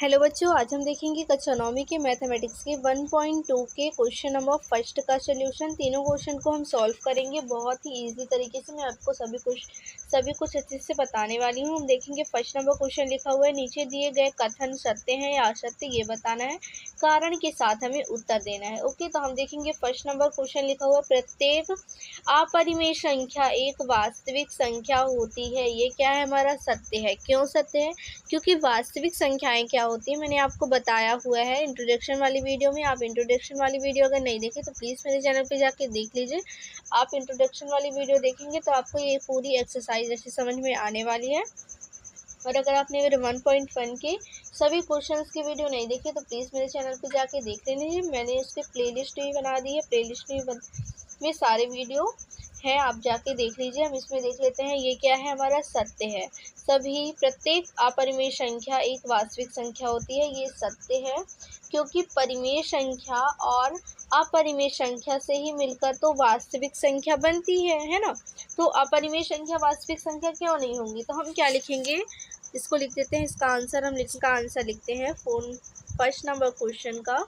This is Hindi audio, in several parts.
हेलो बच्चों, आज हम देखेंगे कक्षा 9वीं के मैथमेटिक्स के 1.2 के क्वेश्चन नंबर फर्स्ट का सॉल्यूशन। तीनों क्वेश्चन को हम सॉल्व करेंगे बहुत ही इजी तरीके से। मैं आपको सभी कुछ अच्छे से बताने वाली हूँ। हम देखेंगे फर्स्ट नंबर क्वेश्चन लिखा हुआ है, नीचे दिए गए कथन सत्य है या असत्य ये बताना है, कारण के साथ हमें उत्तर देना है। ओके, तो हम देखेंगे फर्स्ट नंबर क्वेश्चन लिखा हुआ है, प्रत्येक अपरिमेय संख्या एक वास्तविक संख्या होती है। ये क्या है, हमारा सत्य है। क्यों सत्य है? क्योंकि वास्तविक संख्याएं क्या होती है मैंने आपको बताया हुआ है इंट्रोडक्शन वाली वीडियो में। आप इंट्रोडक्शन वाली वीडियो अगर नहीं देखें तो प्लीज़ मेरे चैनल पे जाके देख लीजिए। आप इंट्रोडक्शन वाली वीडियो देखेंगे तो आपको ये पूरी एक्सरसाइज अच्छी समझ में आने वाली है। और अगर आपने मेरे 1.1 के सभी क्वेश्चंस की वीडियो नहीं देखी तो प्लीज़ मेरे चैनल पे जाके देख लेंगे। मैंने उसकी प्लेलिस्ट भी बना दी है, प्लेलिस्ट में सारे वीडियो है, आप जाके देख लीजिए। हम इसमें देख लेते हैं, ये क्या है, हमारा सत्य है। प्रत्येक अपरिमेय संख्या एक वास्तविक संख्या होती है, ये सत्य है। क्योंकि परिमेय संख्या और अपरिमेय संख्या से ही मिलकर तो वास्तविक संख्या बनती है ना। तो अपरिमेय संख्या वास्तविक संख्या क्यों नहीं होंगी? तो हम क्या लिखेंगे, इसको लिख देते हैं। इसका आंसर लिखते हैं फर्स्ट नंबर क्वेश्चन का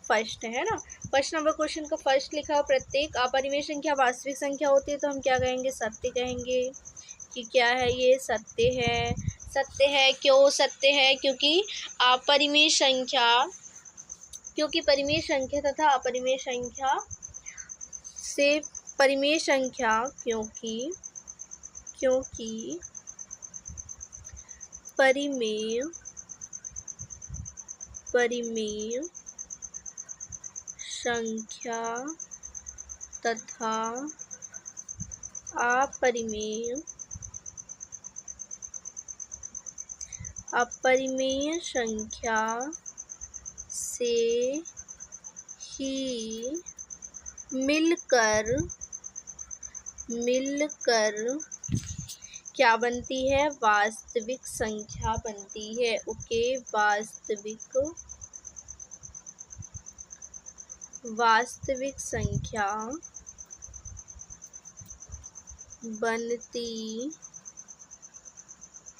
फर्स्ट है ना। फर्स्ट नंबर क्वेश्चन का फर्स्ट लिखा, प्रत्येक अपरिमेय संख्या वास्तविक संख्या होती है, तो हम क्या कहेंगे, सत्य कहेंगे। कि क्या है, ये सत्य है। सत्य है, क्यों सत्य है? क्योंकि परिमेय संख्या तथा अपरिमेय संख्या से परिमेय संख्या क्योंकि परिमेय संख्या तथा अपरिमेय संख्या से ही मिलकर क्या बनती है, वास्तविक संख्या बनती है। ओके, वास्तविक संख्या बनती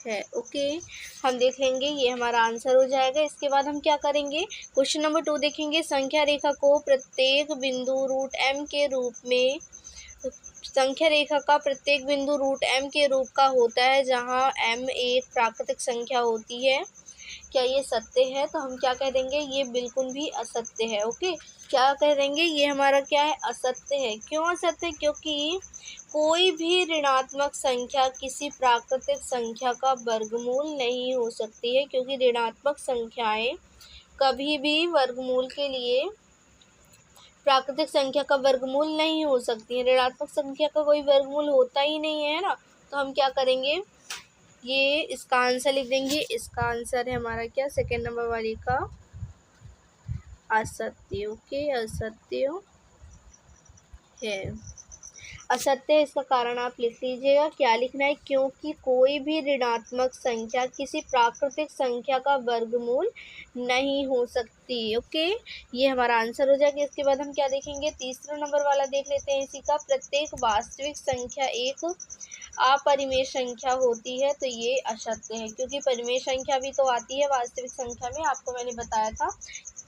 है। ओके, हम देख लेंगे, ये हमारा आंसर हो जाएगा। इसके बाद हम क्या करेंगे, क्वेश्चन नंबर 2 देखेंगे। संख्या रेखा को प्रत्येक बिंदु √m के रूप में, संख्या रेखा का प्रत्येक बिंदु √m के रूप का होता है, जहां m एक प्राकृतिक संख्या होती है। क्या ये सत्य है? तो हम क्या कह देंगे, ये बिल्कुल भी असत्य है। ओके, क्या कह देंगे, ये हमारा क्या है, असत्य है। क्यों असत्य? क्योंकि कोई भी ऋणात्मक संख्या किसी प्राकृतिक संख्या का वर्गमूल नहीं हो सकती है। क्योंकि ऋणात्मक संख्याएं कभी भी वर्गमूल के लिए प्राकृतिक संख्या का वर्गमूल नहीं हो सकती है। ऋणात्मक संख्या का कोई वर्गमूल होता ही नहीं है ना। तो हम क्या करेंगे, ये इसका आंसर लिख देंगे। इसका आंसर है हमारा क्या, सेकेंड नंबर वाली का असत्य। ओके, असत्य है। असत्य है, इसका कारण आप लिख लीजिएगा। क्या लिखना है, क्योंकि कोई भी ऋणात्मक संख्या किसी प्राकृतिक संख्या का वर्गमूल नहीं हो सकती। ओके, ये हमारा आंसर हो जाएगा। इसके बाद हम क्या देखेंगे, तीसरा नंबर वाला देख लेते हैं। इसी का, प्रत्येक वास्तविक संख्या एक अपरिमेय संख्या होती है, तो ये असत्य है। क्योंकि परिमेय संख्या भी तो आती है वास्तविक संख्या में, आपको मैंने बताया था।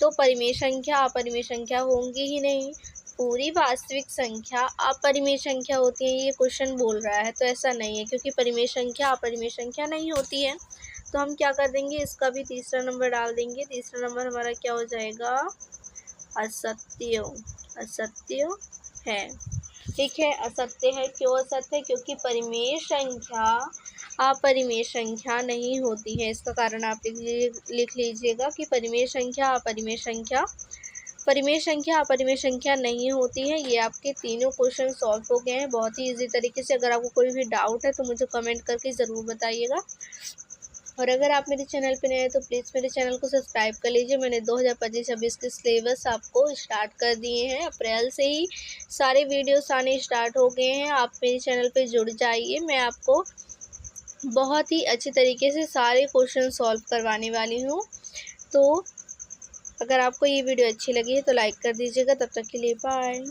तो परिमेय संख्या अपरिमेय संख्या होंगी ही नहीं। पूरी वास्तविक संख्या अपरिमेय संख्या होती है, ये क्वेश्चन बोल रहा है। तो ऐसा नहीं है, क्योंकि परिमेय संख्या अपरिमेय संख्या नहीं होती है। तो हम क्या कर देंगे, इसका भी तीसरा नंबर डाल देंगे। तीसरा नंबर हमारा क्या हो जाएगा, असत्य है। ठीक है, असत्य है। क्यों असत्य है? क्योंकि परिमेय संख्या अपरिमेय संख्या नहीं होती है। इसका कारण आप लिख लीजिएगा कि परिमेय संख्या अपरिमेय संख्या नहीं होती है। ये आपके तीनों क्वेश्चन सॉल्व हो गए हैं बहुत ही इजी तरीके से। अगर आपको कोई भी डाउट है तो मुझे कमेंट करके ज़रूर बताइएगा। और अगर आप मेरे चैनल पे नए हैं तो प्लीज़ मेरे चैनल को सब्सक्राइब कर लीजिए। मैंने 2025-26 के सिलेबस आपको स्टार्ट कर दिए हैं। अप्रैल से ही सारे वीडियोस आने स्टार्ट हो गए हैं। आप मेरे चैनल पे जुड़ जाइए, मैं आपको बहुत ही अच्छी तरीके से सारे क्वेश्चन सॉल्व करवाने वाली हूँ। तो अगर आपको ये वीडियो अच्छी लगी है तो लाइक कर दीजिएगा। तब तक के लिए बाय।